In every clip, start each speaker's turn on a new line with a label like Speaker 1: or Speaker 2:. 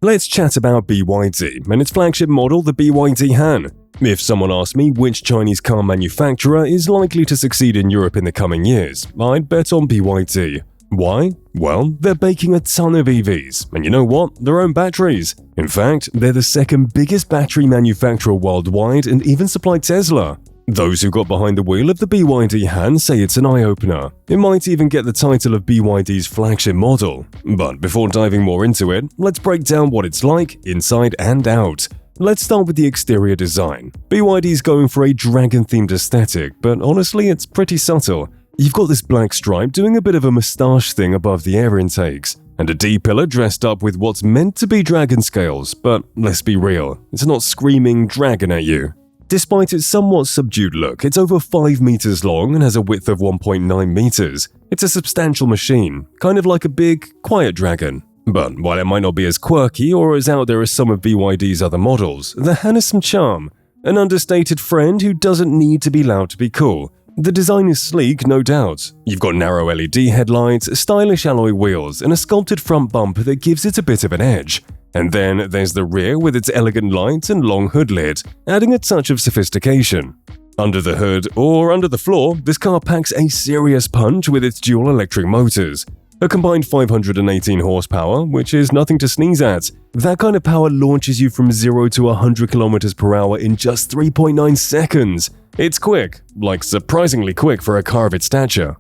Speaker 1: Let's chat about BYD and its flagship model, the BYD Han. If someone asked me which Chinese car manufacturer is likely to succeed in Europe in the coming years, I'd bet on BYD. Why? Well, they're making a ton of EVs, and you know what? Their own batteries. In fact, they're the second biggest battery manufacturer worldwide and even supply Tesla. Those who got behind the wheel of the BYD Han say it's an eye-opener. It might even get the title of BYD's flagship model. But before diving more into it, let's break down what it's like, inside and out. Let's start with the exterior design. BYD's going for a dragon-themed aesthetic, but honestly, it's pretty subtle. You've got this black stripe doing a bit of a moustache thing above the air intakes, and a D-pillar dressed up with what's meant to be dragon scales, but let's be real, it's not screaming dragon at you. Despite its somewhat subdued look, it's over 5 meters long and has a width of 1.9 meters. It's a substantial machine, kind of like a big, quiet dragon. But while it might not be as quirky or as out there as some of BYD's other models, the Han has some charm. An understated friend who doesn't need to be loud to be cool. The design is sleek, no doubt. You've got narrow LED headlights, stylish alloy wheels, and a sculpted front bumper that gives it a bit of an edge. And then there's the rear with its elegant lights and long hood lid, adding a touch of sophistication. Under the hood, or under the floor, this car packs a serious punch with its dual electric motors. A combined 518 horsepower, which is nothing to sneeze at. That kind of power launches you from 0 to 100 km per hour in just 3.9 seconds. It's quick, like surprisingly quick for a car of its stature.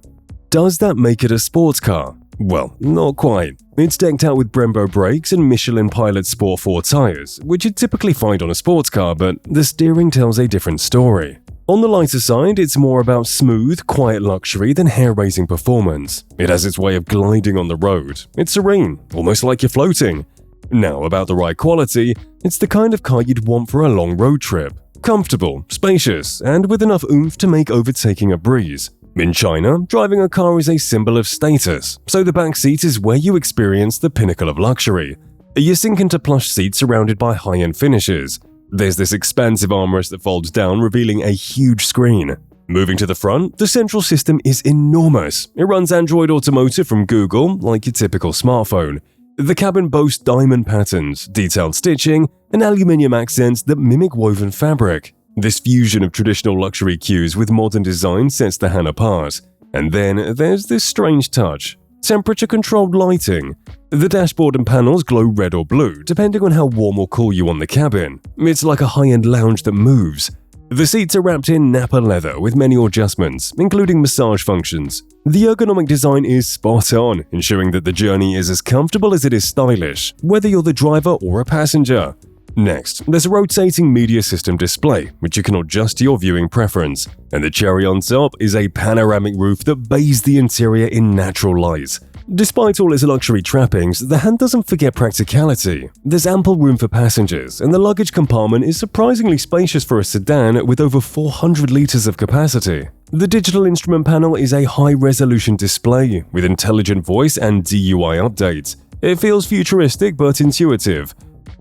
Speaker 1: Does that make it a sports car? Well, not quite. It's decked out with Brembo brakes and Michelin Pilot Sport 4 tires, which you'd typically find on a sports car, but the steering tells a different story. On the lighter side, it's more about smooth, quiet luxury than hair-raising performance. It has its way of gliding on the road. It's serene, almost like you're floating. Now, about the ride quality, it's the kind of car you'd want for a long road trip. Comfortable, spacious, and with enough oomph to make overtaking a breeze. In China, driving a car is a symbol of status, so the back seat is where you experience the pinnacle of luxury. You sink into plush seats surrounded by high-end finishes. There's this expansive armrest that folds down, revealing a huge screen. Moving to the front, the central system is enormous. It runs Android Automotive from Google, like your typical smartphone. The cabin boasts diamond patterns, detailed stitching, and aluminium accents that mimic woven fabric. This fusion of traditional luxury cues with modern design sets the Han apart. And then there's this strange touch: temperature-controlled lighting. The dashboard and panels glow red or blue, depending on how warm or cool you want the cabin. It's like a high-end lounge that moves. The seats are wrapped in Napa leather with many adjustments, including massage functions. The ergonomic design is spot on, ensuring that the journey is as comfortable as it is stylish, whether you're the driver or a passenger. Next, there's a rotating media system display, which you can adjust to your viewing preference. And the cherry on top is a panoramic roof that bathes the interior in natural light. Despite all its luxury trappings, the Han doesn't forget practicality. There's ample room for passengers, and the luggage compartment is surprisingly spacious for a sedan with over 400 liters of capacity. The digital instrument panel is a high-resolution display with intelligent voice and DUI updates. It feels futuristic but intuitive.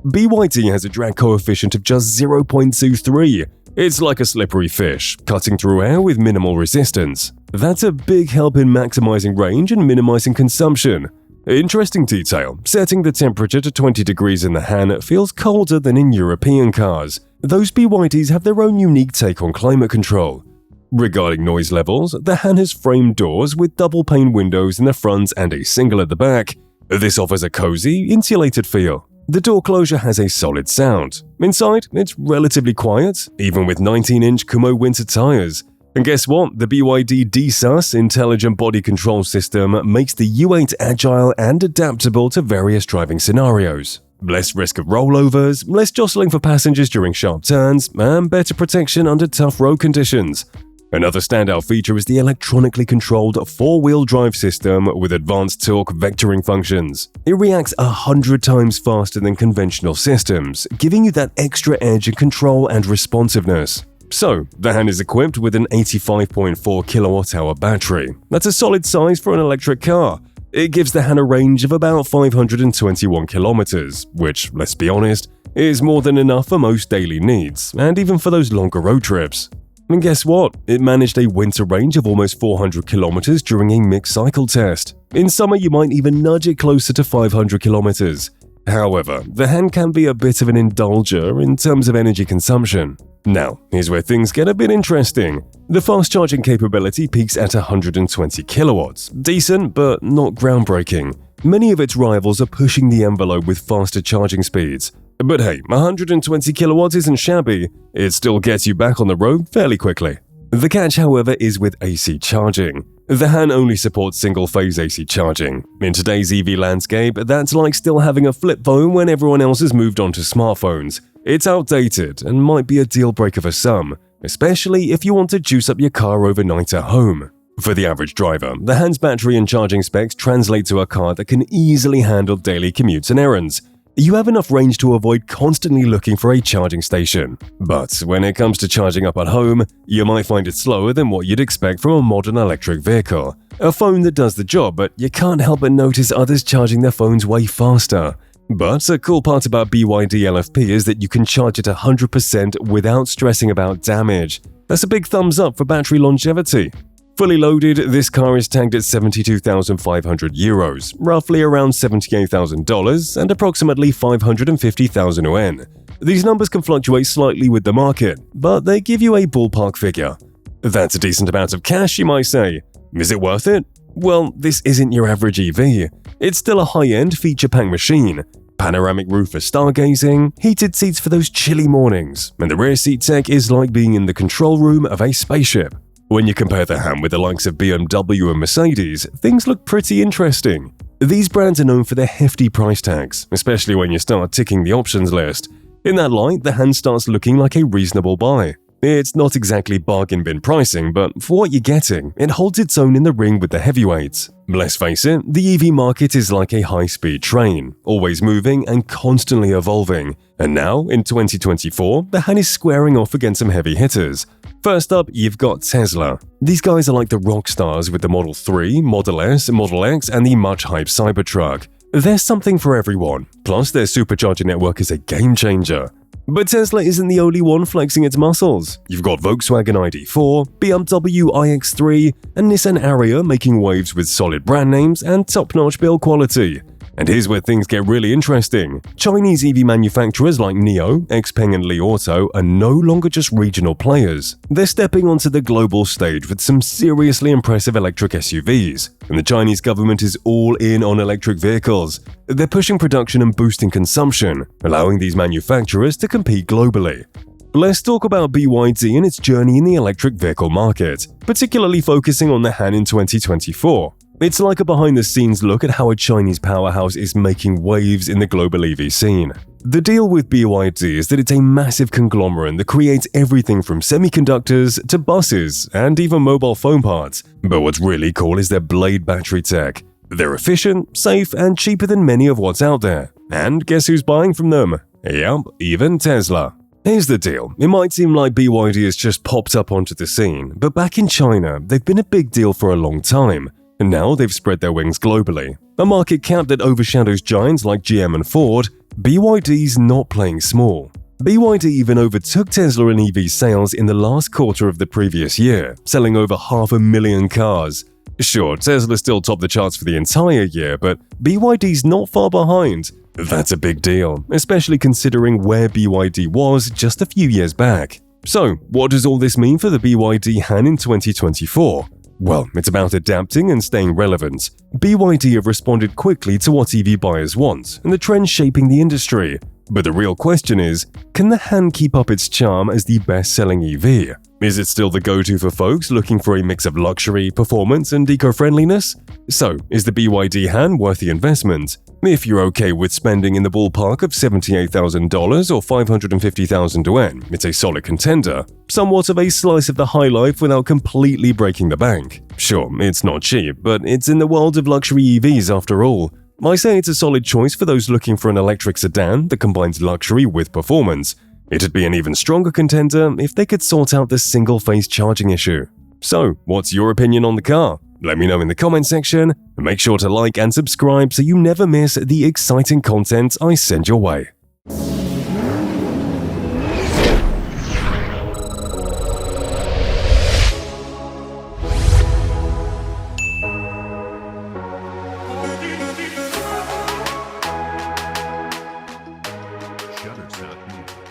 Speaker 1: BYD has a drag coefficient of just 0.23. It's like a slippery fish, cutting through air with minimal resistance. That's a big help in maximizing range and minimizing consumption. Interesting detail, setting the temperature to 20 degrees in the Han feels colder than in European cars. Those BYDs have their own unique take on climate control. Regarding noise levels, the Han has framed doors with double-pane windows in the front and a single at the back. This offers a cozy, insulated feel. The door closure has a solid sound. Inside, it's relatively quiet, even with 19-inch Kumo winter tires. And guess what? The BYD DSUS Intelligent Body Control System makes the U8 agile and adaptable to various driving scenarios. Less risk of rollovers, less jostling for passengers during sharp turns, and better protection under tough road conditions. Another standout feature is the electronically controlled 4-wheel drive system with advanced torque vectoring functions. It reacts 100 times faster than conventional systems, giving you that extra edge in control and responsiveness. So, the Han is equipped with an 85.4 kWh battery. That's a solid size for an electric car. It gives the Han a range of about 521 kilometers, which, let's be honest, is more than enough for most daily needs, and even for those longer road trips. And guess what? It managed a winter range of almost 400 kilometers during a mixed cycle test. In summer, you might even nudge it closer to 500 kilometers. However, the Han can be a bit of an indulger in terms of energy consumption. Now, here's where things get a bit interesting. The fast charging capability peaks at 120 kilowatts. Decent, but not groundbreaking. Many of its rivals are pushing the envelope with faster charging speeds. But hey, 120 kilowatts isn't shabby. It still gets you back on the road fairly quickly. The catch, however, is with AC charging. The Han only supports single-phase AC charging. In today's EV landscape, that's like still having a flip phone when everyone else has moved on to smartphones. It's outdated and might be a deal breaker for some, especially if you want to juice up your car overnight at home. For the average driver, the Han's battery and charging specs translate to a car that can easily handle daily commutes and errands. You have enough range to avoid constantly looking for a charging station. But when it comes to charging up at home, you might find it slower than what you'd expect from a modern electric vehicle. A phone that does the job, but you can't help but notice others charging their phones way faster. But a cool part about BYD LFP is that you can charge at 100% without stressing about damage. That's a big thumbs up for battery longevity. Fully loaded, this car is tagged at 72,500 euros, roughly around $78,000 and approximately 550,000 yuan. These numbers can fluctuate slightly with the market, but they give you a ballpark figure. That's a decent amount of cash, you might say. Is it worth it? Well, this isn't your average EV. It's still a high-end, feature-packed machine. Panoramic roof for stargazing, heated seats for those chilly mornings, and the rear seat tech is like being in the control room of a spaceship. When you compare the Han with the likes of BMW and Mercedes, things look pretty interesting. These brands are known for their hefty price tags, especially when you start ticking the options list. In that light, the Han starts looking like a reasonable buy. It's not exactly bargain bin pricing, but for what you're getting, it holds its own in the ring with the heavyweights. Let's face it, the EV market is like a high-speed train, always moving and constantly evolving. And now, in 2024, the Han is squaring off against some heavy hitters. First up, you've got Tesla. These guys are like the rock stars with the Model 3, Model S, Model X, and the much-hyped Cybertruck. There's something for everyone, plus their supercharger network is a game-changer. But Tesla isn't the only one flexing its muscles. You've got Volkswagen ID.4, BMW iX3, and Nissan Ariya making waves with solid brand names and top-notch build quality. And here's where things get really interesting. Chinese EV manufacturers like NIO, XPeng, and Li Auto are no longer just regional players. They're stepping onto the global stage with some seriously impressive electric SUVs. And the Chinese government is all in on electric vehicles. They're pushing production and boosting consumption, allowing these manufacturers to compete globally. Let's talk about BYD and its journey in the electric vehicle market, particularly focusing on the Han in 2024. It's like a behind-the-scenes look at how a Chinese powerhouse is making waves in the global EV scene. The deal with BYD is that it's a massive conglomerate that creates everything from semiconductors to buses and even mobile phone parts. But what's really cool is their Blade battery tech. They're efficient, safe, and cheaper than many of what's out there. And guess who's buying from them? Yep, even Tesla. Here's the deal. It might seem like BYD has just popped up onto the scene, but back in China, they've been a big deal for a long time. And now they've spread their wings globally. A market cap that overshadows giants like GM and Ford, BYD's not playing small. BYD even overtook Tesla in EV sales in the last quarter of the previous year, selling over 500,000 cars. Sure, Tesla still topped the charts for the entire year, but BYD's not far behind. That's a big deal, especially considering where BYD was just a few years back. So, what does all this mean for the BYD Han in 2024? Well, it's about adapting and staying relevant. BYD have responded quickly to what EV buyers want and the trends shaping the industry. But the real question is, can the Han keep up its charm as the best-selling EV? Is it still the go-to for folks looking for a mix of luxury, performance, and eco-friendliness? So, is the BYD Han worth the investment? If you're okay with spending in the ballpark of $78,000 or 550,000 yuan, it's a solid contender. Somewhat of a slice of the high life without completely breaking the bank. Sure, it's not cheap, but it's in the world of luxury EVs after all. I say it's a solid choice for those looking for an electric sedan that combines luxury with performance. It'd be an even stronger contender if they could sort out the single-phase charging issue. So, what's your opinion on the car? Let me know in the comment section, and make sure to like and subscribe so you never miss the exciting content I send your way.
Speaker 2: Shutterstock News.